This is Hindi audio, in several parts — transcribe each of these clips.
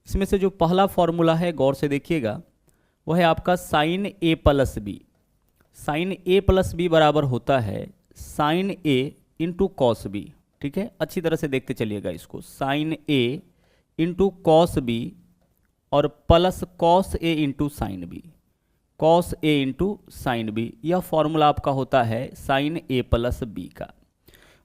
इसमें से जो पहला फॉर्मूला है गौर से देखिएगा, वह है आपका sign A plus B. Sine A plus B बराबर होता है sine A into cos B. ठीक है, अच्छी तरह से देखते चलिएगा इसको, sign A into cos B और plus cos A into sine B, cos A into sine B. यह फॉर्मूला आपका होता है साइन ए प्लस बी का।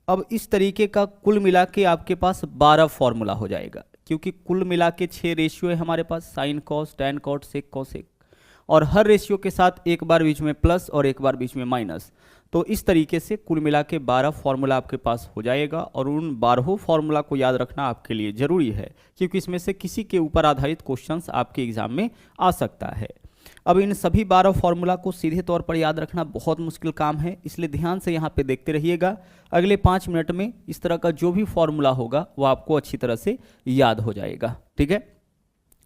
अब इस तरीके का कुल मिला के आपके पास 12 फॉर्मूला हो जाएगा, क्योंकि कुल मिला के 6 रेशियो है हमारे पास, sine cos tan cot sec cosec, और हर रेशियो के साथ एक बार बीच में प्लस और एक बार बीच में माइनस। तो इस तरीके से कुल मिला के 12 फॉर्मूला आपके पास हो जाएगा, और उन 12 फॉर्मूला को याद रखना आपके लिए ज़रूरी है, क्योंकि इसमें से किसी के ऊपर आधारित क्वेश्चंस आपके एग्जाम में आ सकता है। अब इन सभी 12 फॉर्मूला को सीधे तौर पर याद रखना बहुत मुश्किल काम है, इसलिए ध्यान से यहाँ पे देखते रहिएगा। अगले 5 मिनट में इस तरह का जो भी फॉर्मूला होगा वो आपको अच्छी तरह से याद हो जाएगा। ठीक है,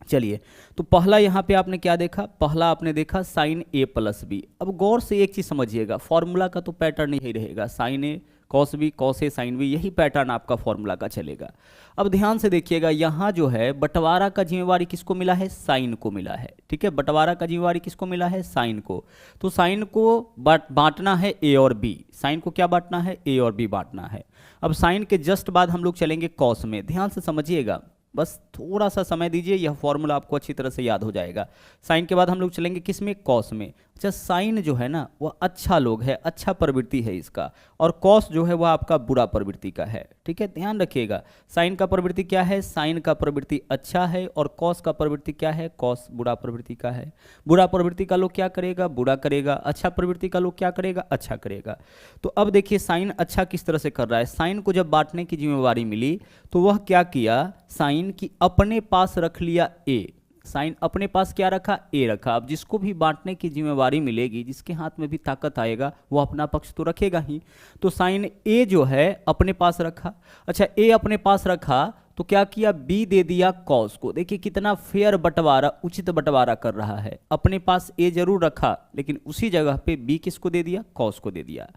चलिए, तो पहला यहाँ पे आपने क्या देखा, पहला आपने देखा साइन ए प्लस बी। अब गौर से एक चीज़ समझिएगा, फॉर्मूला का तो पैटर्न यही रहेगा, साइन ए कॉस बी, कॉस ए साइन बी, यही पैटर्न आपका फॉर्मूला का चलेगा। अब ध्यान से देखिएगा, यहाँ जो है बंटवारा का जिम्मेवारी किसको मिला है, साइन को मिला है। ठीक है, बंटवारा का जिम्मेवारी किसको मिला है, साइन को। तो साइन को बांटना है ए और बी, साइन को क्या बांटना है, ए और बी बांटना है। अब साइन के जस्ट बाद हम लोग चलेंगे कॉस में, ध्यान से समझिएगा, बस थोड़ा सा समय दीजिए, यह फॉर्मूला आपको अच्छी तरह से याद हो जाएगा। साइन के बाद हम लोग चलेंगे किस में, कॉस में। अच्छा, साइन जो है ना वह अच्छा लोग है, अच्छा प्रवृत्ति है इसका, और कॉस जो है वह आपका बुरा प्रवृत्ति का है। ठीक है, ध्यान रखिएगा, साइन का प्रवृत्ति क्या है, साइन का प्रवृत्ति अच्छा है, और कॉस का प्रवृत्ति क्या है, कॉस बुरा प्रवृत्ति का है। बुरा प्रवृत्ति का लोग क्या करेगा, बुरा करेगा, अच्छा प्रवृत्ति का लोग क्या करेगा, अच्छा करेगा। तो अब देखिए साइन अच्छा किस तरह से कर रहा है, साइन को जब बांटने की जिम्मेवारी मिली तो वह क्या किया, साइन की अपने पास रख लिया ए, साइन अपने पास क्या रखा, ए रखा। अब जिसको भी बांटने की जिम्मेवारी मिलेगी, जिसके हाथ में भी ताकत आएगा, वो अपना पक्ष तो रखेगा ही। तो साइन ए जो है अपने पास रखा। अच्छा, ए अपने पास रखा तो क्या किया, बी दे दिया कॉस को। देखिए कितना फेयर बंटवारा, उचित बंटवारा कर रहा है। अपने पास ए जरूर रखा, लेकिन उसी जगह पे बी किसको दे दिया, कॉस को दे दिया।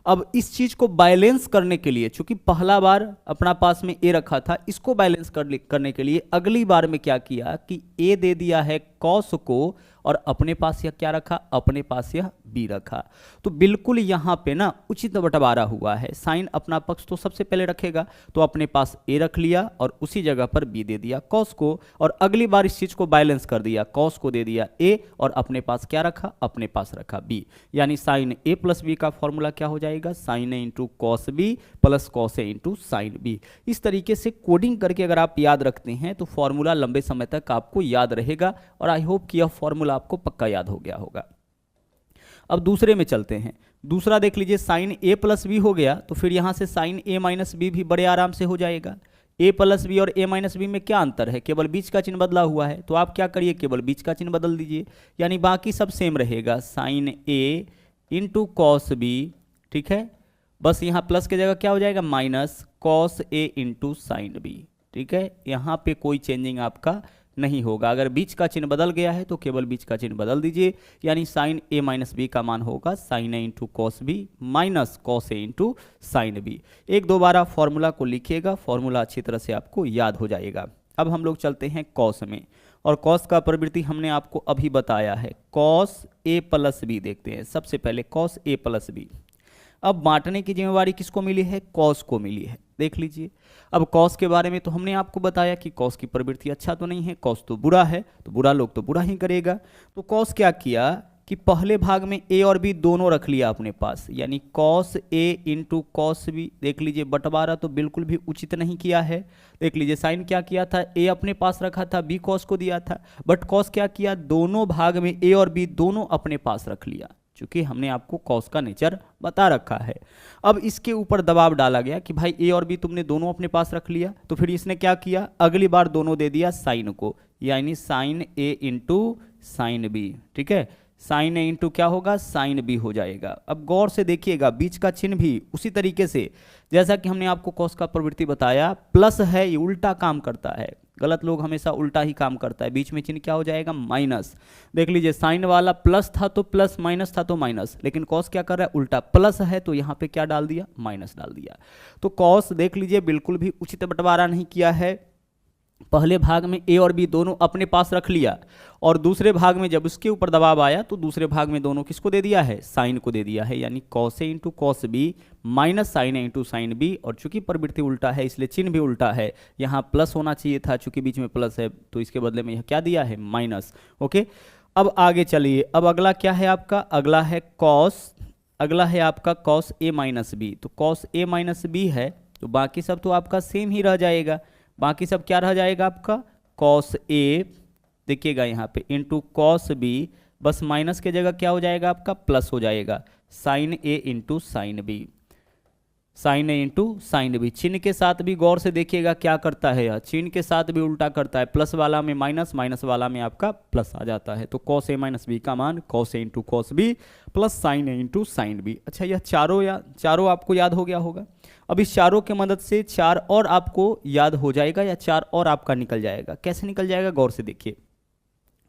अब इस चीज को बैलेंस करने के लिए, चूंकि पहला बार अपना पास में ए रखा था, इसको बैलेंस करने के लिए अगली बार में क्या किया कि ए दे दिया है कॉस को, और अपने पास यह क्या रखा, अपने पास यह बी रखा। तो बिल्कुल यहाँ पे ना उचित बंटवारा हुआ है। साइन अपना पक्ष तो सबसे पहले रखेगा, तो अपने पास ए रख लिया और उसी जगह पर बी दे दिया कॉस को, और अगली बार इस चीज को बैलेंस कर दिया, कॉस को दे दिया ए और अपने पास क्या रखा, अपने पास रखा बी। यानी साइन ए प्लस बी का फॉर्मूला क्या हो जाएगा, sine A into cos B plus cos A into sine B. इस तरीके से कोडिंग करके अगर आप याद रखते हैं तो फॉर्मूला लंबे समय तक आपको याद रहेगा, और आई होप कि यह फॉर्मूला आपको पक्का याद हो गया होगा। अब दूसरे में चलते हैं। दूसरा देख लीजिए, साइन ए प्लस बी हो गया, तो फिर यहां से साइन ए माइनस बी भी बड़े आराम से हो जाएगा। ए प्लस बी और ए माइनस बी में क्या अंतर है, केवल बीच का चिन्ह बदला हुआ है, तो आप क्या करिए, केवल बीच का चिन्ह बदल दीजिए, यानी बाकी सब सेम रहेगा, sign A into cos B. ठीक है, बस यहाँ प्लस की जगह क्या हो जाएगा, minus cos A into sine B. ठीक है, यहाँ पे कोई चेंजिंग आपका नहीं होगा। अगर बीच का चिन्ह बदल गया है तो केवल बीच का चिन्ह बदल दीजिए, यानी साइन ए माइनस बी का मान होगा sine A into cos B minus cos A into sine B. एक दो बार आप फॉर्मूला को लिखिएगा, फॉर्मूला अच्छी तरह से आपको याद हो जाएगा। अब हम लोग चलते हैं कॉस में, और कॉस का प्रवृत्ति हमने आपको अभी बताया है, कॉस ए प्लस बी देखते हैं। सबसे पहले कॉस ए प्लस बी। अब बांटने की जिम्मेवारी किसको मिली है, कॉस को मिली है। देख लीजिए, अब कॉस के बारे में तो हमने आपको बताया कि कॉस की प्रवृत्ति अच्छा तो नहीं है, कॉस तो बुरा है, तो बुरा लोग तो बुरा ही करेगा। तो कॉस क्या किया कि पहले भाग में ए और बी दोनों रख लिया अपने पास, यानी cos A into cos B. देख लीजिए, बंटवारा तो बिल्कुल भी उचित नहीं किया है। देख लीजिए, साइन क्या किया था, ए अपने पास रखा था, बी कॉस को दिया था, बट कॉस क्या किया, दोनों भाग में ए और बी दोनों अपने पास रख लिया, चूंकि हमने आपको कॉस का नेचर बता रखा है। अब इसके ऊपर दबाव डाला गया कि भाई ए और बी तुमने दोनों अपने पास रख लिया, तो फिर इसने क्या किया, अगली बार दोनों दे दिया साइन को, यानी sine A into sine B. ठीक है, साइन ए इंटू क्या होगा, साइन बी हो जाएगा। अब गौर से देखिएगा, बीच का चिन्ह भी उसी तरीके से जैसा कि हमने आपको कॉस का प्रवृत्ति बताया, प्लस है ये उल्टा काम करता है। गलत लोग हमेशा उल्टा ही काम करता है, बीच में चिन्ह क्या हो जाएगा, माइनस। देख लीजिए, साइन वाला प्लस था तो प्लस, माइनस था तो माइनस, लेकिन कॉस क्या कर रहा है, उल्टा, प्लस है तो यहाँ पे क्या डाल दिया, माइनस डाल दिया। तो कॉस देख लीजिए बिल्कुल भी उचित बंटवारा नहीं किया है। पहले भाग में ए और बी दोनों अपने पास रख लिया, और दूसरे भाग में जब उसके ऊपर दबाव आया तो दूसरे भाग में दोनों किसको दे दिया है, साइन को दे दिया है, यानी cos A into cos B minus sine A into sine B. और चूंकि प्रवृत्ति उल्टा है इसलिए चिन्ह भी उल्टा है, यहाँ प्लस होना चाहिए था, चूंकि बीच में प्लस है तो इसके बदले में यह क्या दिया है, माइनस। ओके, अब आगे चलिए, अब अगला क्या है आपका, अगला है कॉस, अगला है आपका कॉस ए माइनस बी। तो कॉस ए माइनस बी है तो बाकी सब तो आपका सेम ही रह जाएगा, बाकी सब क्या रह जाएगा आपका, कॉस ए, देखिएगा यहाँ पे इंटू कॉस बी, बस माइनस के जगह क्या हो जाएगा आपका, प्लस हो जाएगा, sine A into sine B, sine A into sine B. चिन्ह के साथ भी गौर से देखिएगा क्या करता है, यह चिन्ह के साथ भी उल्टा करता है, प्लस वाला में माइनस, माइनस वाला में आपका प्लस आ जाता है। तो कॉस ए माइनस बी का मान cos A into cos B plus sine A into sine B. अच्छा, यह चारों आपको याद हो गया होगा। अब इस चारों की मदद से चार और आपको याद हो जाएगा, या चार और आपका निकल जाएगा। कैसे निकल जाएगा, गौर से देखिए,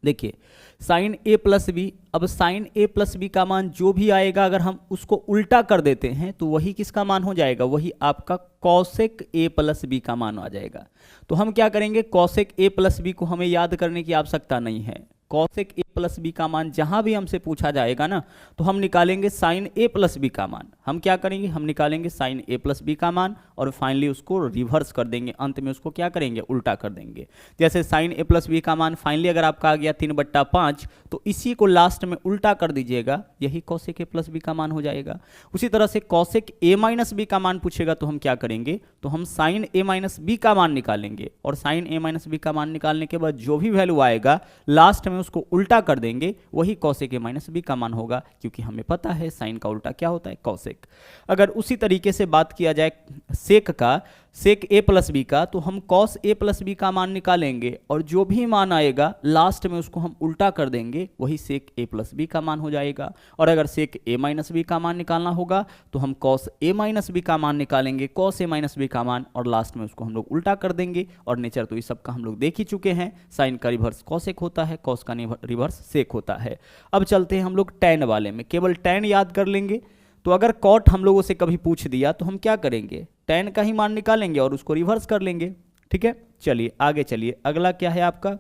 देखिए साइन ए प्लस बी, अब साइन ए प्लस बी का मान जो भी आएगा अगर हम उसको उल्टा कर देते हैं तो वही किसका मान हो जाएगा, वही आपका कॉसेक ए प्लस बी का मान आ जाएगा। तो हम क्या करेंगे, कॉसेक ए प्लस बी को हमें याद करने की आवश्यकता नहीं है, कॉसेक ए प्लस बी का मान जहां भी हमसे पूछा जाएगा ना तो हम निकालेंगे साइन ए प्लस बी का मान। हम क्या करेंगे, हम निकालेंगे साइन ए प्लस बी का मान और फाइनली उसको रिवर्स कर देंगे, अंत में उसको क्या करेंगे, उल्टा कर देंगे। जैसे साइन ए प्लस बी का मान फाइनली अगर आपका आ गया 3/5, तो इसी को लास्ट में उल्टा कर दीजिएगा, यही कॉसेक ए प्लस बी का मान हो जाएगा। उसी तरह से कॉसेक ए माइनस बी का मान पूछेगा तो हम क्या करेंगे, तो हम साइन ए माइनस बी का मान निकालेंगे, और साइन ए माइनस बी का मान निकालने के बाद जो भी वैल्यू आएगा लास्ट में उसको उल्टा कर देंगे, वही कॉसेक ए माइनस बी का मान होगा, क्योंकि हमें पता है साइन का उल्टा क्या होता है, कॉसेक। अगर उसी तरीके से बात किया जाए सेक का, सेक ए प्लस बी का, तो हम कॉस ए प्लस बी का मान निकालेंगे और जो भी मान आएगा लास्ट में उसको हम उल्टा कर देंगे, वही सेक ए प्लस बी का मान हो जाएगा। और अगर सेक ए माइनस बी का मान निकालना होगा तो हम कॉस ए माइनस बी का मान निकालेंगे, कॉस ए माइनस बी का मान, और लास्ट में उसको हम लोग उल्टा कर देंगे। और नेचर तो इस सब का हम लोग देख ही चुके हैं, साइन का रिवर्स कॉसेक होता है, कॉस का रिवर्स सेक होता है। अब चलते हैं हम लोग टैन वाले में, केवल टैन याद कर लेंगे। तो अगर कॉट हम लोगों से कभी पूछ दिया तो हम क्या करेंगे, टैन का ही मान निकालेंगे और उसको रिवर्स कर लेंगे। ठीक है, चलिए आगे चलिए, अगला क्या है आपका,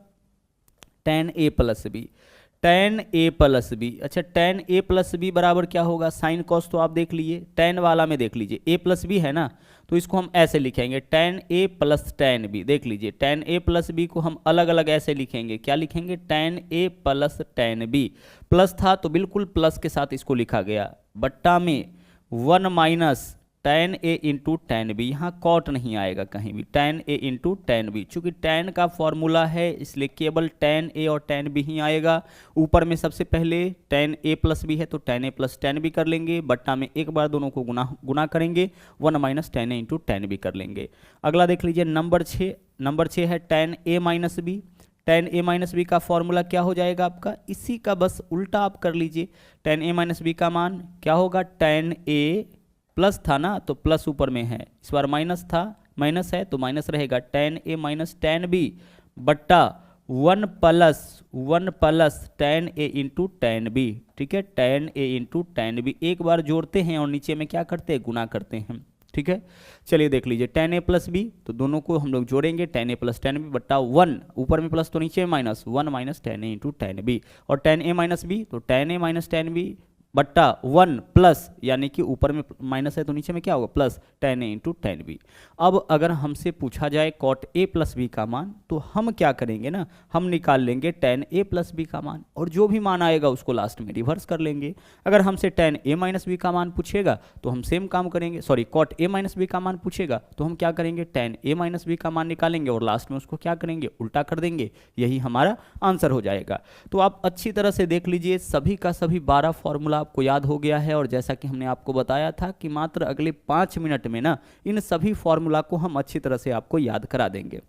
tan A plus B, tan A plus B. अच्छा, टैन ए प्लस बी बराबर क्या होगा, साइन कॉस तो आप देख लीजिए, टैन वाला में देख लीजिए, ए प्लस बी है ना, तो इसको हम ऐसे लिखेंगे tan A plus tan B. देख लीजिए, टैन ए प्लस बी को हम अलग अलग ऐसे लिखेंगे, क्या लिखेंगे, tan A plus tan B. Plus था तो बिल्कुल प्लस के साथ इसको लिखा गया, बट्टा में 1 minus tan A into tan B, यहाँ कॉट नहीं आएगा कहीं भी, tan A into tan B. चूंकि टैन का फॉर्मूला है इसलिए केवल टैन ए और टैन बी ही आएगा। ऊपर में सबसे पहले टैन ए प्लस बी है तो टैन ए प्लस टैन बी कर लेंगे, बट्टा में एक बार दोनों को गुना करेंगे, 1 minus tan A into tan B कर लेंगे। अगला देख लीजिए नंबर 6 है tan A minus B. Tan A minus B का फॉर्मूला क्या हो जाएगा आपका, इसी का बस उल्टा आप कर लीजिए। टैन ए माइनस बी का मान क्या होगा, टैन ए प्लस था ना तो प्लस ऊपर में है, इस बार माइनस था, माइनस है तो माइनस रहेगा, tan A minus tan B बट्टा 1 plus tan A into tan B. ठीक है, tan A into tan B एक बार जोड़ते हैं और नीचे में क्या करते हैं, गुना करते हैं। ठीक है, चलिए देख लीजिए, टैन ए प्लस बी, तो दोनों को हम लोग जोड़ेंगे, tan A plus tan B बट्टा 1, ऊपर में प्लस तो नीचे में minus, 1 minus tan A into tan B. और टैन ए माइनस बी, तो tan A minus tan B बट्टा 1 प्लस, यानी कि ऊपर में माइनस है तो नीचे में क्या होगा, plus tan A into tan B. अब अगर हमसे पूछा जाए कॉट ए प्लस बी का मान तो हम क्या करेंगे ना, हम निकाल लेंगे टैन ए प्लस बी का मान और जो भी मान आएगा उसको लास्ट में रिवर्स कर लेंगे। अगर हमसे टैन ए माइनस बी का मान पूछेगा तो हम सेम काम करेंगे, sorry cot A minus B का मान पूछेगा तो हम क्या करेंगे, टैन ए माइनस बी का मान निकालेंगे और लास्ट में उसको क्या करेंगे, उल्टा कर देंगे, यही हमारा आंसर हो जाएगा। तो आप अच्छी तरह से देख लीजिए, सभी का सभी 12 फॉर्मूला आपको याद हो गया है। और जैसा कि हमने आपको बताया था कि मात्र अगले 5 मिनट में ना इन सभी फॉर्मूला को हम अच्छी तरह से आपको याद करा देंगे।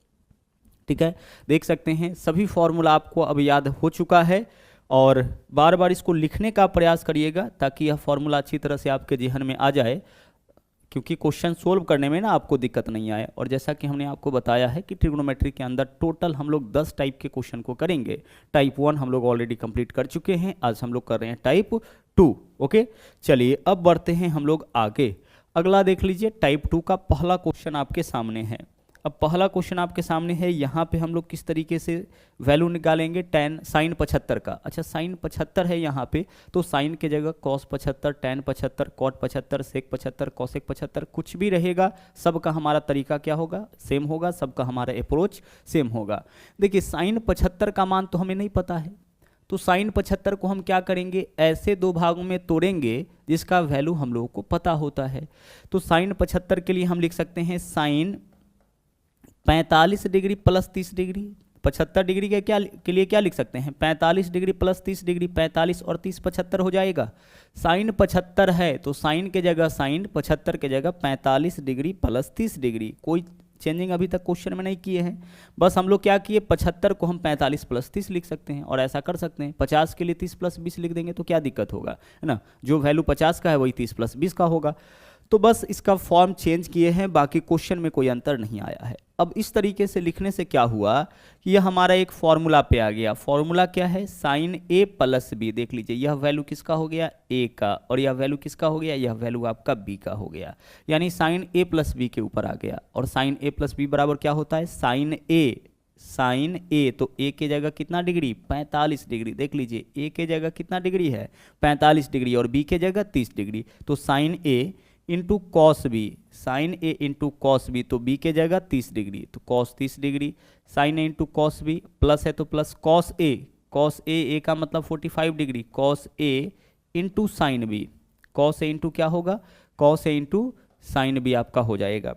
ठीक है, देख सकते हैं सभी फॉर्मूला आपको अब याद हो चुका है और बार बार इसको लिखने का प्रयास करिएगा ताकि यह फॉर्मूला अच्छी तरह से आपके जहन में आ जाए, क्योंकि क्वेश्चन सोल्व करने में ना आपको दिक्कत नहीं आए। और जैसा कि हमने आपको बताया है कि ट्रिग्नोमेट्री के अंदर टोटल हम लोग 10 टाइप के क्वेश्चन को करेंगे। टाइप 1 हम लोग ऑलरेडी कंप्लीट कर चुके हैं, आज हम लोग कर रहे हैं टाइप 2। ओके, चलिए अब बढ़ते हैं हम लोग आगे। अगला देख लीजिए, टाइप 2 का पहला क्वेश्चन आपके सामने है। अब पहला क्वेश्चन आपके सामने है, यहाँ पे हम लोग किस तरीके से वैल्यू निकालेंगे tan साइन 75 का। अच्छा साइन 75 है यहाँ पे, तो साइन के जगह cos 75, tan 75, cot 75, sec 75, cosec 75 कुछ भी रहेगा, सबका हमारा तरीका क्या होगा, सेम होगा, सबका हमारा अप्रोच सेम होगा। देखिए साइन 75 का मान तो हमें नहीं पता है, तो साइन 75 को हम क्या करेंगे, ऐसे दो भागों में तोड़ेंगे जिसका वैल्यू हम लोगों को पता होता है। तो साइन 75 के लिए हम लिख सकते हैं sine 45 degree plus 30 degree. 75 degree के लिए क्या लिख सकते हैं, 45 डिग्री प्लस 30 डिग्री, 45 और 30 75 हो जाएगा। साइन 75 है तो साइन के जगह साइन, 75 के जगह 45 डिग्री प्लस 30 डिग्री। कोई चेंजिंग अभी तक क्वेश्चन में नहीं किए हैं, बस हम लोग क्या किए, 75 को हम 45 प्लस 30 लिख सकते हैं, और ऐसा कर सकते हैं 50 के लिए 30 प्लस 20 लिख देंगे तो क्या दिक्कत होगा, है ना। जो वैल्यू 50 का है वही 30 प्लस 20 का होगा। तो बस इसका फॉर्म चेंज किए हैं, बाकी क्वेश्चन में कोई अंतर नहीं आया है। अब इस तरीके से लिखने से क्या हुआ कि यह हमारा एक फॉर्मूला पे आ गया। फॉर्मूला क्या है, साइन ए प्लस बी। देख लीजिए यह वैल्यू किसका हो गया, ए का, और यह वैल्यू किसका हो गया, यह वैल्यू आपका बी का हो गया। यानी साइन ए प्लस बी के ऊपर आ गया, और साइन ए प्लस बी बराबर क्या होता है, साइन ए, तो ए के जगह कितना डिग्री, 45 डिग्री। देख लीजिए ए के जगह कितना डिग्री है, 45 डिग्री, और बी के जगह 30 डिग्री। तो sign A into cos B, sine A into cos B, तो बी के जगह 30 डिग्री, तो cos 30 degree. Sign A into cos B, plus है तो प्लस कॉस ए का मतलब 45 degree, cos A into sine B, cos A into क्या होगा, cos A into sine B आपका हो जाएगा,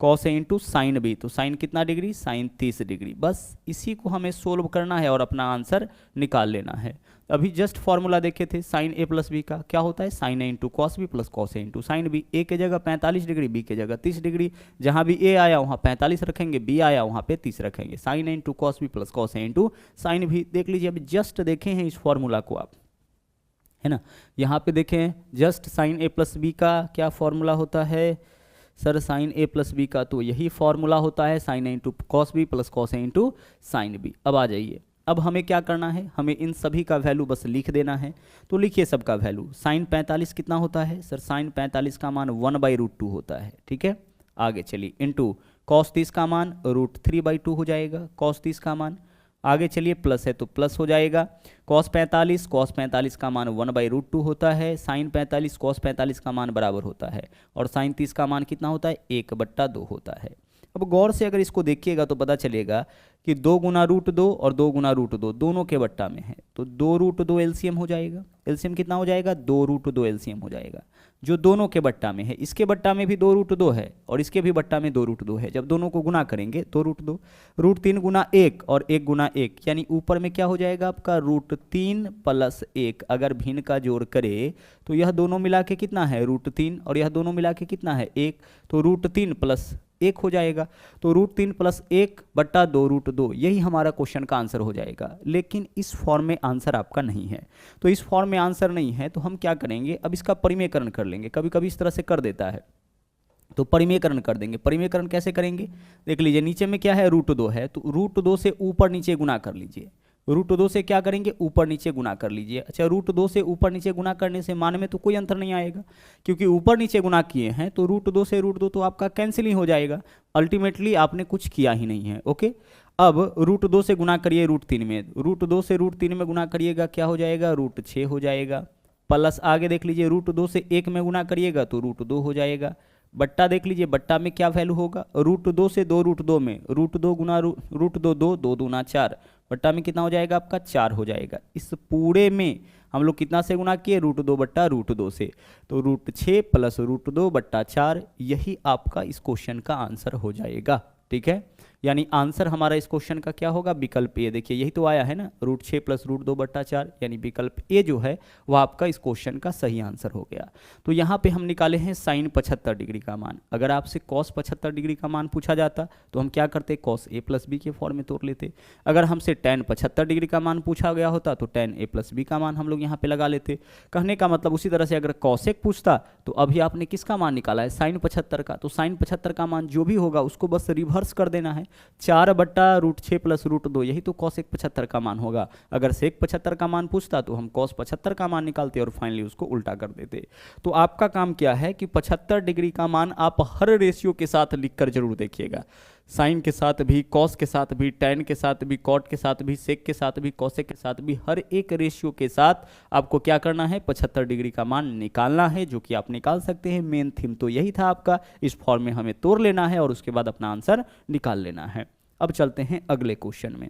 cos A into sine B, तो साइन कितना डिग्री, साइन 30 डिग्री। बस इसी को हमें सोल्व करना है और अपना आंसर निकाल लेना है। अभी जस्ट फॉर्मूला देखे थे साइन ए प्लस बी का, क्या होता है, sine A into cos B plus cos A into sine B. A के जगह 45 डिग्री, बी के जगह 30 डिग्री, जहाँ भी ए आया वहाँ 45 रखेंगे, बी आया वहाँ पे 30 रखेंगे। Sine A into cos B plus cos A into sine B. देख लीजिए अभी जस्ट देखे हैं इस फॉर्मूला को आप, है ना। यहाँ पे देखें just sine A plus B का क्या फॉर्मूला होता है, sir sine A plus B का तो यही फॉर्मूला होता है, sine A into cos B plus cos A into sine B. अब आ जाइए, अब हमें क्या करना है, हमें इन सभी का वैल्यू बस लिख देना है। तो लिखिए सबका वैल्यू। साइन 45 कितना होता है, सर साइन 45 का मान 1/√2 होता है, ठीक है। आगे चलिए, इंटू कॉस 30 का मान √3/2 हो जाएगा, कॉस 30 का मान। आगे चलिए, प्लस है तो प्लस हो जाएगा, कॉस 45 का मान 1/√2 होता है, साइन 45 कॉस 45 का मान बराबर होता है, और साइन 30 का मान कितना होता है, 1/2 होता है। अब गौर से अगर इसको देखिएगा तो पता चलेगा कि 2 गुना √2 और 2 गुना √2 दोनों के बट्टा में है, तो 2√2 एलसीएम हो जाएगा। एलसीएम कितना हो जाएगा, 2√2 एलसीएम हो जाएगा, जो दोनों के बट्टा में है। इसके बट्टा में भी 2√2 है और इसके भी बट्टा में 2√2 है। जब दोनों को गुना करेंगे 2√2, √3 गुना 1 और 1 गुना 1, यानी ऊपर में क्या हो जाएगा आपका √3 + 1। अगर भिन्न का जोड़ करे तो यह दोनों मिला के कितना है, √3, और यह दोनों मिला के कितना है, 1, तो √3 + 1 हो जाएगा। तो √3 + 1/2√2, यही हमारा क्वेश्चन का आंसर हो जाएगा। लेकिन इस फॉर्म में आंसर आपका नहीं है, तो इस फॉर्म में आंसर नहीं है तो हम क्या करेंगे, अब इसका परिमेयकरण कर लेंगे। कभी कभी इस तरह से कर देता है तो परिमेयकरण कर देंगे। परिमेयकरण कैसे करेंगे, देख लीजिए नीचे में क्या है, √2 है, तो √2 से ऊपर नीचे गुना कर लीजिए। √2 से क्या करेंगे, ऊपर नीचे गुना कर लीजिए। अच्छा, √2 से ऊपर नीचे गुना करने से मान में तो कोई अंतर नहीं आएगा, क्योंकि ऊपर नीचे गुना किए हैं, तो √2 से √2 तो आपका कैंसिल ही हो जाएगा। अल्टीमेटली आपने कुछ किया ही नहीं है। ओके, अब √2 से गुना करिए √3 में, √2 से √3 में गुना करिएगा, क्या हो जाएगा, √6 हो जाएगा। प्लस आगे देख लीजिए, √2 से 1 में गुना करिएगा तो √2 हो जाएगा। बट्टा देख लीजिए, बट्टा में क्या वैल्यू होगा, √2 से 2√2 में, √2 गुना √2 2, 2 दूना 4, बट्टा में कितना हो जाएगा आपका, 4 हो जाएगा। इस पूरे में हम लोग कितना से गुना किए, √2/√2 से, तो √6 + √2/4, यही आपका इस क्वेश्चन का आंसर हो जाएगा। ठीक है, यानी आंसर हमारा इस क्वेश्चन का क्या होगा, विकल्प ए। देखिए यही तो आया है ना, √6 + √2/4, यानी विकल्प ए जो है वह आपका इस क्वेश्चन का सही आंसर हो गया। तो यहाँ पे हम निकाले हैं साइन 75 डिग्री का मान। अगर आपसे कॉस 75 डिग्री का मान पूछा जाता तो हम क्या करते, कॉस ए + बी के फॉर्म में तोड़ लेते। अगर हमसे tan 75 डिग्री का मान पूछा गया होता तो tan a + b का मान हम लोग यहाँ पे लगा लेते। कहने का मतलब उसी तरह से अगर कॉसेक पूछता तो अभी आपने किसका मान निकाला है, साइन 75 का, तो साइन 75 का मान जो भी होगा उसको बस रिवर्स कर देना है, 4/√6 + √2, यही तो कॉसेक 75 का मान होगा। अगर सेक 75 का मान पूछता तो हम कॉस 75 का मान निकालते और फाइनली उसको उल्टा कर देते। तो आपका काम क्या है कि 75 डिग्री का मान आप हर रेशियो के साथ लिखकर जरूर देखिएगा। साइन के साथ भी, कॉस के साथ भी, टैन के साथ भी, कॉट के साथ भी, सेक के साथ भी, कॉसेक के साथ भी, हर एक रेशियो के साथ आपको क्या करना है, 75 डिग्री का मान निकालना है, जो कि आप निकाल सकते हैं। मेन थीम तो यही था आपका, इस फॉर्म में हमें तोड़ लेना है और उसके बाद अपना आंसर निकाल लेना है। अब चलते हैं अगले क्वेश्चन में।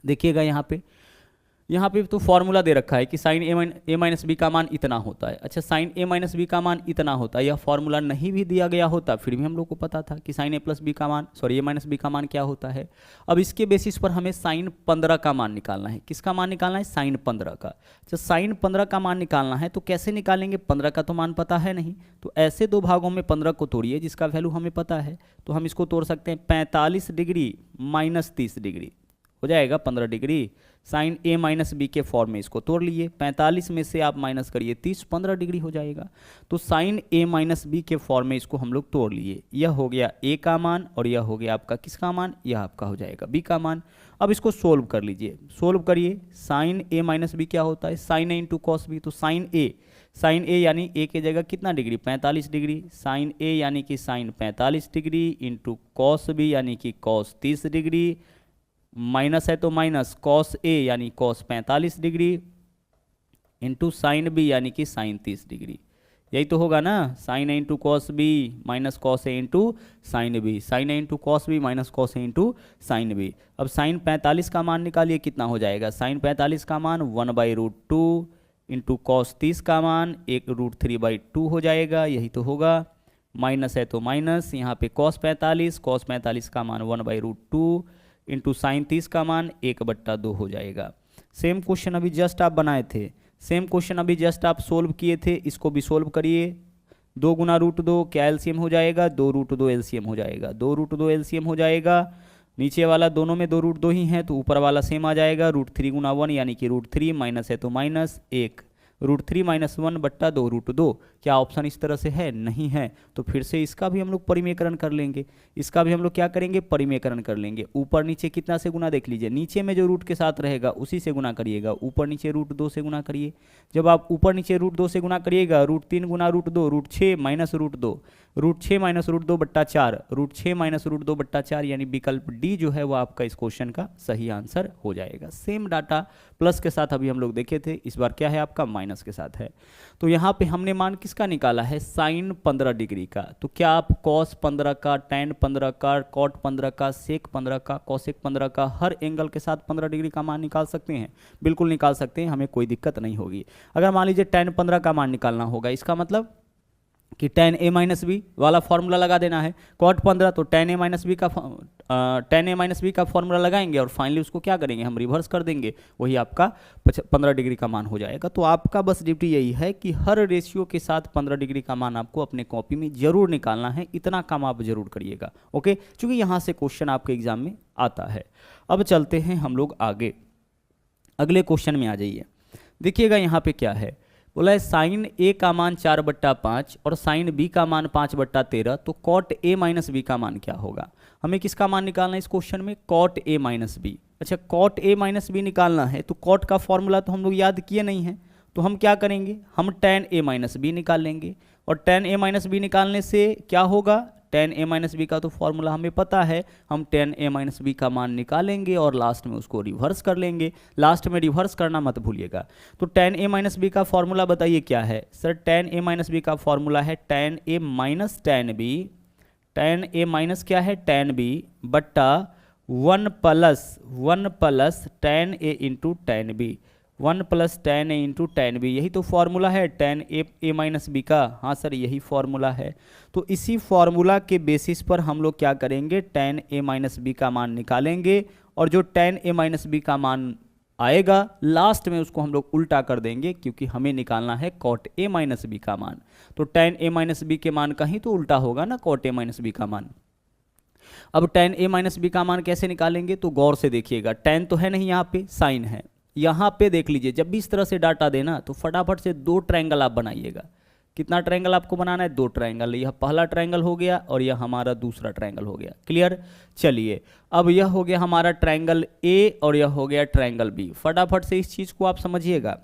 देखिएगा यहाँ पे तो फॉर्मूला दे रखा है कि साइन ए माइनस बी का मान इतना होता है। अच्छा, साइन ए माइनस बी का मान इतना होता है, यह फॉर्मूला नहीं भी दिया गया होता फिर भी हम लोग को पता था कि साइन ए प्लस बी का मान, सॉरी ए माइनस बी का मान क्या होता है। अब इसके बेसिस पर हमें साइन 15 का मान निकालना है। किसका मान निकालना है, साइन 15 का। अच्छा, साइन 15 का मान निकालना है तो कैसे निकालेंगे, 15 का तो मान पता है नहीं, तो ऐसे दो भागों में 15 को तोड़िए जिसका वैल्यू हमें पता है। तो हम इसको तोड़ सकते हैं, 45 डिग्री माइनस 30 डिग्री हो जाएगा 15 डिग्री। साइन ए माइनस बी के फॉर्म में इसको तोड़ लिए, 45 में से आप माइनस करिए 30, 15 डिग्री हो जाएगा। तो साइन ए माइनस बी के फॉर्म में इसको हम लोग तोड़ लिए। यह हो गया ए का मान और यह हो गया आपका किसका मान, यह आपका हो जाएगा बी का मान। अब इसको सोल्व कर लीजिए, सोल्व करिए। साइन ए माइनस बी क्या होता है, sine A into cos B. तो साइन ए यानी ए की जगह कितना डिग्री, 45 डिग्री। साइन ए यानी कि sine 45 degree into cos B यानी कि कॉस 30 डिग्री, माइनस है तो माइनस कॉस ए यानी cos 45 degree into sine B यानी कि साइन 30 डिग्री। यही तो होगा ना, sine A into cos B minus cos A into sine B, sine A into cos B minus cos A into sine B. अब साइन 45 का मान निकालिए, कितना हो जाएगा, साइन 45 का मान 1/√2 इंटू कॉस 30 का मान 1√3/2 हो जाएगा। यही तो होगा, माइनस है तो माइनस, यहाँ पे कॉस 45 का मान 1/√2 इंटू साइन 30 का मान 1/2 हो जाएगा। सेम क्वेश्चन अभी जस्ट आप बनाए थे, सेम क्वेश्चन अभी जस्ट आप सोल्व किए थे, इसको भी सोल्व करिए। 2 गुना √2 क्या एलसीएम हो जाएगा, 2√2 एलसीएम हो जाएगा, 2√2 एलसीएम हो जाएगा। नीचे वाला दोनों में 2√2 ही है तो ऊपर वाला सेम आ जाएगा, √3 गुना 1 यानी कि √3, माइनस है तो माइनस 1, √3 माइनस 1/2 √2। क्या ऑप्शन इस तरह से है, नहीं है, तो फिर से इसका भी हम लोग परिमेयकरण कर लेंगे। इसका भी हम लोग क्या करेंगे, परिमेयकरण कर लेंगे। ऊपर नीचे कितना से गुना देख लीजिए, नीचे में जो रूट के साथ रहेगा उसी से गुना करिएगा, ऊपर नीचे √2 से गुना करिए। जब आप ऊपर नीचे √2 से गुना करिएगा, √3 गुना √2 √6 माइनस √2, √6 माइनस √2/4, √6 माइनस √2/4 यानी विकल्प डी जो है वो आपका इस क्वेश्चन का सही आंसर हो जाएगा। सेम डाटा प्लस के साथ अभी हम लोग देखे थे, इस बार क्या है आपका माइनस के साथ है। तो यहाँ पे हमने मान किसका निकाला है, साइन 15 डिग्री का। तो क्या आप कॉस 15 का, टैन 15 का, कॉट 15 का, सेक 15 का, कॉसेक 15 का, हर एंगल के साथ 15 डिग्री का मान निकाल सकते हैं, बिल्कुल निकाल सकते हैं, हमें कोई दिक्कत नहीं होगी। अगर मान लीजिए टैन 15 का मान निकालना होगा, इसका मतलब कि टैन ए माइनस बी वाला फॉर्मूला लगा देना है। कॉट 15 तो टैन ए माइनस बी का फॉर्मूला लगाएंगे और फाइनली उसको क्या करेंगे, हम रिवर्स कर देंगे, वही आपका 15 डिग्री का मान हो जाएगा। तो आपका बस ड्यूटी यही है कि हर रेशियो के साथ 15 डिग्री का मान आपको अपने कॉपी में जरूर निकालना है, इतना काम आप जरूर करिएगा, ओके, क्योंकि यहाँ से क्वेश्चन आपके एग्जाम में आता है। अब चलते हैं हम लोग आगे, अगले क्वेश्चन में आ जाइए। देखिएगा यहाँ पे क्या है, बोला है साइन ए का मान 4/5 और साइन बी का मान 5/13, तो कॉट ए माइनस बी का मान क्या होगा। हमें किसका मान निकालना है इस क्वेश्चन में, कॉट ए माइनस बी। अच्छा, कॉट ए माइनस बी निकालना है तो कॉट का फॉर्मूला तो हम लोग याद किए नहीं है, तो हम क्या करेंगे, हम टैन ए माइनस बी निकाल लेंगे। और टैन ए माइनस बी निकालने से क्या होगा, टैन ए माइनस बी का तो फॉर्मूला हमें पता है, हम टैन ए माइनस बी का मान निकालेंगे और लास्ट में उसको रिवर्स कर लेंगे। लास्ट में रिवर्स करना मत भूलिएगा। तो टैन ए माइनस बी का फॉर्मूला बताइए क्या है sir, tan A minus B का फॉर्मूला है tan A minus tan B, tan A minus क्या है टैन बी बट्टा 1 plus tan A into tan B, 1 plus tan A into tan B, यही तो फॉर्मूला है टैन ए माइनस बी का। हाँ सर, यही फॉर्मूला है। तो इसी फॉर्मूला के बेसिस पर हम लोग क्या करेंगे, टैन ए माइनस बी का मान निकालेंगे और जो टैन ए माइनस बी का मान आएगा लास्ट में उसको हम लोग उल्टा कर देंगे, क्योंकि हमें निकालना है कॉट ए माइनस बी का मान। तो टैन ए माइनस बी के मान का ही तो उल्टा होगा ना कॉट ए माइनस बी का मान। अब टैन ए माइनस बी का मान कैसे निकालेंगे, तो गौर से देखिएगा, टैन तो है नहीं यहाँ पे, साइन है। यहाँ पे देख लीजिए, जब भी इस तरह से डाटा देना तो फटाफट से 2 ट्रायंगल आप बनाइएगा। कितना ट्रायंगल आपको बनाना है, 2 ट्रायंगल। यह पहला ट्रायंगल हो गया और यह हमारा दूसरा ट्रायंगल हो गया, क्लियर। चलिए, अब यह हो गया हमारा ट्रायंगल ए और यह हो गया ट्रायंगल बी। फटाफट से इस चीज़ को आप समझिएगा।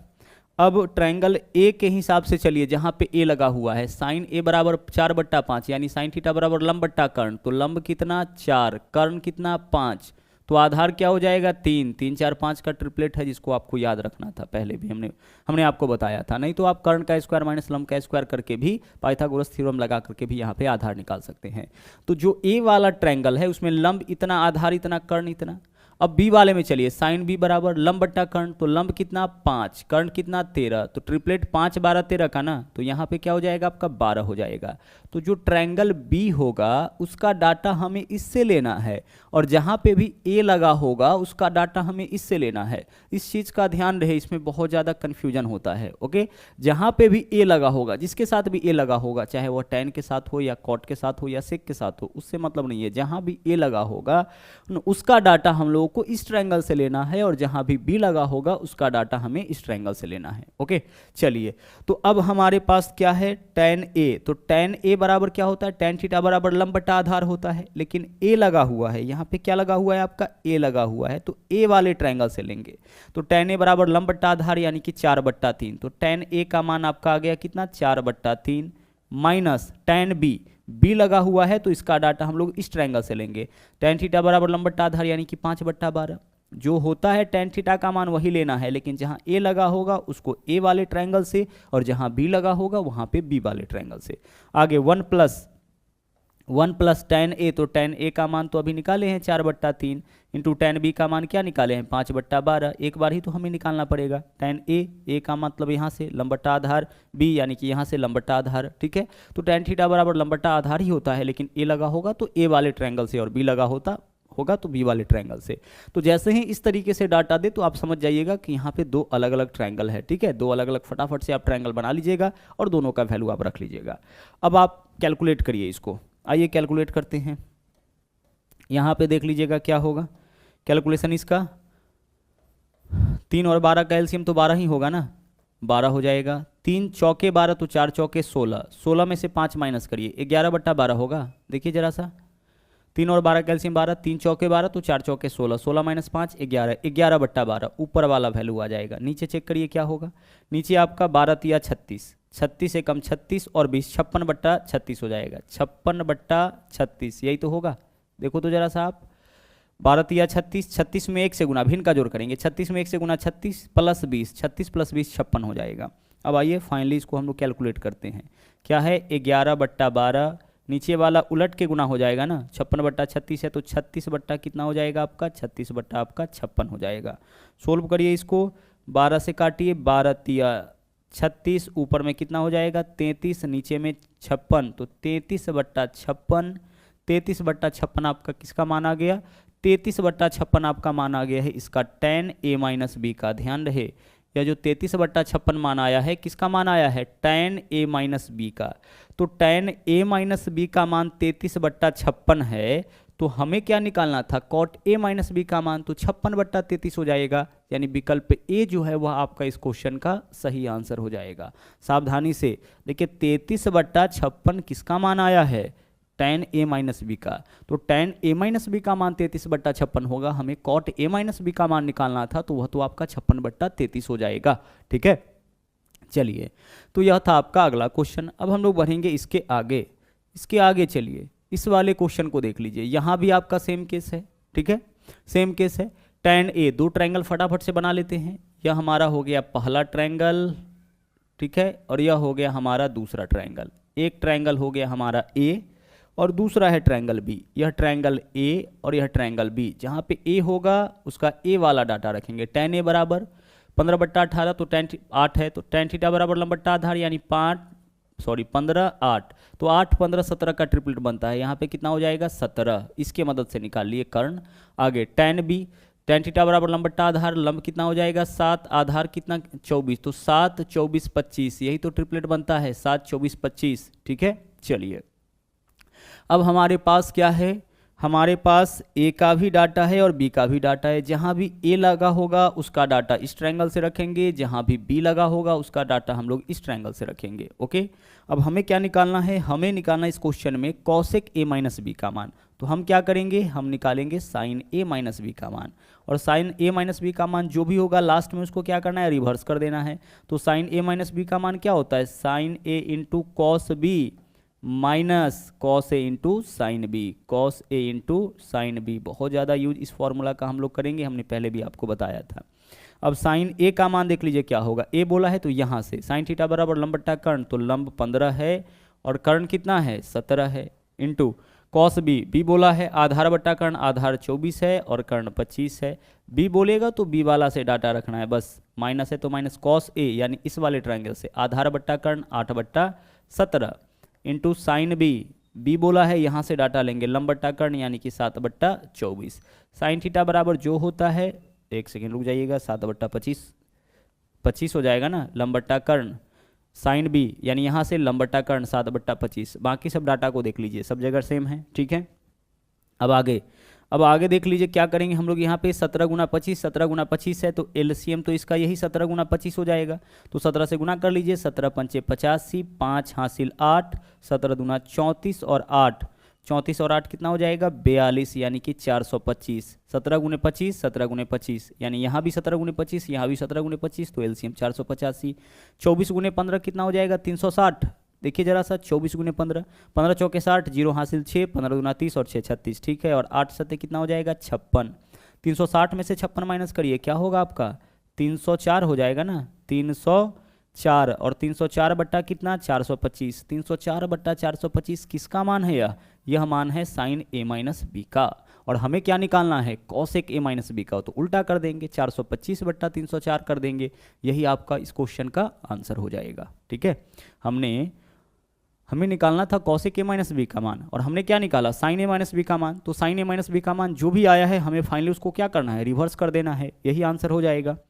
अब ट्रायंगल ए के हिसाब से चलिए, जहाँ पे ए लगा हुआ है, साइन ए बराबर 4/5 यानी साइन थीटा बराबर लंब बट्टा कर्ण, तो लंब कितना 4, कर्ण कितना 5, तो आधार क्या हो जाएगा 3, 3 4 5 का ट्रिपलेट है, जिसको आपको याद रखना था, पहले भी हमने आपको बताया था। नहीं तो आप कर्ण का स्क्वायर माइनस लंब का स्क्वायर करके भी पाइथागोरस थ्योरम लगा करके भी यहाँ पे आधार निकाल सकते हैं। तो जो ए वाला ट्रायंगल है उसमें लंब इतना, आधार इतना, कर्ण इतना। अब बी वाले में चलिए, साइन बी बराबर लंब बट्टा कर्ण, तो लंब कितना 5, कर्ण कितना 13, तो ट्रिपलेट 5 12 13 का ना, तो यहाँ पे क्या हो जाएगा आपका 12 हो जाएगा। तो जो ट्रायंगल बी होगा उसका डाटा हमें इससे लेना है, और जहाँ पे भी ए लगा होगा उसका डाटा हमें इससे लेना है। इस चीज़ का ध्यान रहे, इसमें बहुत ज़्यादा कन्फ्यूजन होता है। ओके, जहाँ पे भी ए लगा होगा, जिसके साथ भी ए लगा होगा, चाहे वो tan के साथ हो या कॉट के साथ हो या सेक के साथ हो, उससे मतलब नहीं है। जहाँ भी ए लगा होगा उसका डाटा हम लोगों को इस ट्रायंगल से लेना है, और जहाँ भी बी लगा होगा उसका डाटा हमें इस ट्रायंगल से लेना है। ओके, चलिए, तो अब हमारे पास क्या है tan a, तो tan a बराबर क्या होता है, tan थीटा बराबर लंब बट्टा आधार होता है, लेकिन a लगा हुआ है, यहाँ पे क्या लगा हुआ है आपका a लगा हुआ है, तो a वाले ट्रायंगल से लेंगे। तो tan a बराबर लंब बट्टा आधार यानी कि 4/3, तो tan a का मान आपका आ गया कितना 4/3 माइनस tan b, बी लगा हुआ है तो इसका डाटा हम लोग इस ट्रायंगल से लेंगे। tan थीटा बराबर लंब बट्टा आधार यानी कि 5/12, जो होता है tan थीटा का मान वही लेना है, लेकिन जहाँ a लगा होगा उसको a वाले ट्रायंगल से, और जहाँ b लगा होगा वहाँ पे b वाले ट्रायंगल से। आगे 1 प्लस tan a, तो tan a का मान तो अभी निकाले हैं 4/3, इंटू tan b का मान क्या निकाले हैं 5/12, एक बार ही तो हमें निकालना पड़ेगा। tan a का मतलब यहाँ से लंब बट्टा आधार, b यानी कि यहाँ से लंब बट्टा आधार, ठीक है। तो tan थीटा बराबर लंब बट्टा आधार ही होता है, लेकिन a लगा होगा तो a वाले ट्रायंगल से, और b लगा होगा तो बी वाले ट्रायंगल से। तो जैसे ही इस तरीके से डाटा दे तो आप समझ जाइएगा कि यहाँ पे दो अलग अलग ट्रायंगल है, ठीक है। दो अलग अलग फटाफट से आप ट्रायंगल बना लीजिएगा और दोनों का वैल्यू आप रख लीजिएगा। अब आप कैलकुलेट करिए इसको, आइए कैलकुलेट करते हैं। यहाँ पे देख लीजिएगा क्या होगा कैलकुलेशन इसका, 3 और 12 का एलसीएम तो 12 ही होगा ना, 12 हो जाएगा। 3 चौके 12 तो 4 चौके 16, 16 में से 5 माइनस करिए, 11/12 होगा। देखिए जरा सा, 3 और 12 कैल्शियम 12, 3 चौके 12 तो 4 चौके 16, 16 माइनस 5 11, 11/12 ऊपर वाला वैल्यू आ जाएगा। नीचे चेक करिए क्या होगा, नीचे आपका 12 तिया 36, 36 से कम 36 और 20, 56/36 हो जाएगा, 56/36 यही तो होगा। देखो तो जरा सा आप, 12 तिया 36, 36 में 1 से गुना, भिन्न का जोड़ करेंगे, 36 में 1 से गुना 36 प्लस 20, 36 प्लस 20 56 हो जाएगा। अब आइए फाइनली इसको हम लोग कैलकुलेट करते हैं, क्या है 11/12, नीचे वाला उलट के गुना हो जाएगा ना, 56/36 है तो 36 बट्टा कितना हो जाएगा आपका 36 बट्टा आपका 56 हो जाएगा। सोल्व करिए इसको, 12 से काटिए, 12 तिया 36, ऊपर में कितना हो जाएगा 33, नीचे में 56, तो 33/56, 33/56 आपका किसका मान आ गया, 33/56 आपका मान आ गया है इसका tan a माइनस बी का। ध्यान रहे यह जो 33/56 मान आया है किसका मान आया है, tan a माइनस बी का। तो tan a माइनस बी का मान 33/56 है, तो हमें क्या निकालना था cot a माइनस बी का मान, तो 56/33 हो जाएगा, यानी विकल्प ए जो है वह आपका इस क्वेश्चन का सही आंसर हो जाएगा। सावधानी से देखिए 33/56 किसका मान आया है, tan a माइनस बी का, तो tan a माइनस बी का मान 33/56 होगा, हमें cot a माइनस बी का मान निकालना था, तो वह तो आपका 56/33 हो जाएगा, ठीक है। चलिए, तो यह था आपका अगला क्वेश्चन। अब हम लोग बढ़ेंगे इसके आगे चलिए इस वाले क्वेश्चन को देख लीजिए, यहाँ भी आपका सेम केस है, ठीक है, सेम केस है। tan a, दो ट्रायंगल फटाफट से बना लेते हैं, यह हमारा हो गया पहला ट्रायंगल, ठीक है, और यह हो गया हमारा दूसरा ट्रायंगल। एक ट्रायंगल हो गया हमारा a और दूसरा है ट्रायंगल बी, यह ट्रायंगल ए और यह ट्रायंगल बी। जहाँ पे ए होगा उसका ए वाला डाटा रखेंगे, tan a बराबर 15/18, तो tan 8 है, तो tan थीटा बराबर लंब बट्टा आधार यानी 15 8, तो 8 15 17 का ट्रिपलेट बनता है, यहाँ पे कितना हो जाएगा 17, इसके मदद से निकाल लिए कर्ण। आगे tan b, tan थीटा बराबर लंब बट्टा आधार, लंब कितना हो जाएगा 7, आधार कितना 24, तो 7 24 25, यही तो ट्रिपलेट बनता है 7 24 25, ठीक है। चलिए, अब हमारे पास क्या है, हमारे पास ए का भी डाटा है और बी का भी डाटा है। जहाँ भी ए लगा होगा उसका डाटा इस ट्रायंगल से रखेंगे, जहाँ भी बी लगा होगा उसका डाटा हम लोग इस ट्रायंगल से रखेंगे। ओके, अब हमें क्या निकालना है, हमें निकालना इस क्वेश्चन में cosec a माइनस बी का मान। तो हम क्या करेंगे, हम निकालेंगे साइन ए माइनस बी का मान, और साइन ए माइनस बी का मान जो भी होगा लास्ट में उसको क्या करना है, रिवर्स कर देना है। तो साइन ए माइनस बी का मान क्या होता है, sine A into cos B minus cos A into sine B, cos A into sine B. बहुत ज़्यादा यूज इस फॉर्मूला का हम लोग करेंगे, हमने पहले भी आपको बताया था। अब साइन ए का मान देख लीजिए क्या होगा, ए बोला है तो यहाँ से साइन थीटा बराबर लंब बट्टा कर्ण, तो लंब 15 है और कर्ण कितना है 17 है, इंटू कॉस बी, बी बोला है आधार बट्टा कर्ण, आधार 24 है और कर्ण 25 है। बी बोलेगा तो बी वाला से डाटा रखना है बस, माइनस है तो माइनस कॉस ए यानी इस वाले ट्रायंगल से आधार बट्टा कर्ण 8/17 इंटू साइन बी, बी बोला है यहाँ से डाटा लेंगे लंब बट्टा कर्ण यानी कि 7/24। साइन थीटा बराबर जो होता है, एक सेकेंड रुक जाइएगा, 7/25 हो जाएगा ना, लंब बट्टा कर्ण साइन बी यानी यहाँ से लंब बट्टा कर्ण 7/25। बाकी सब डाटा को देख लीजिए, सब जगह सेम है, ठीक है। अब आगे देख लीजिए क्या करेंगे हम लोग, यहाँ पे 17 गुना 25, 17 गुना 25 है तो एलसीएम तो इसका यही 17 गुना 25 हो जाएगा, तो 17 से गुना कर लीजिए, 17 पंचे 85, 5 हासिल 8, 17 दूना 34 और 8, 34 और 8 कितना हो जाएगा 42 यानी कि 425। 17 गुने 25, 17 गुने 25 यानी यहाँ भी 17 गुने 25, यहाँ भी 17 गुने 25, तो एलसीएम 485। 24 गुने 15 कितना हो जाएगा 360, देखिए जरा सा 24 गुने 15, 15 चौके 60, 0 हासिल 6, 15 दूना 30 और 6 36, ठीक है। और 8 सत्ते कितना हो जाएगा 56, 360 में से 56 माइनस करिए क्या होगा आपका 304 हो जाएगा ना, 304 और 304 बट्टा कितना 425, 304 बट्टा 425 किसका मान है, यह मान है साइन ए माइनस बी का। और हमें क्या निकालना है कॉसेक ए माइनस बी का, तो उल्टा कर देंगे 425 बट्टा 304 कर देंगे, यही आपका इस क्वेश्चन का आंसर हो जाएगा, ठीक है। हमें निकालना था कॉसेक ए माइनस बी का मान और हमने क्या निकाला साइन ए माइनस बी का मान, तो साइन ए माइनस बी का मान जो भी आया है हमें फाइनली उसको क्या करना है रिवर्स कर देना है, यही आंसर हो जाएगा।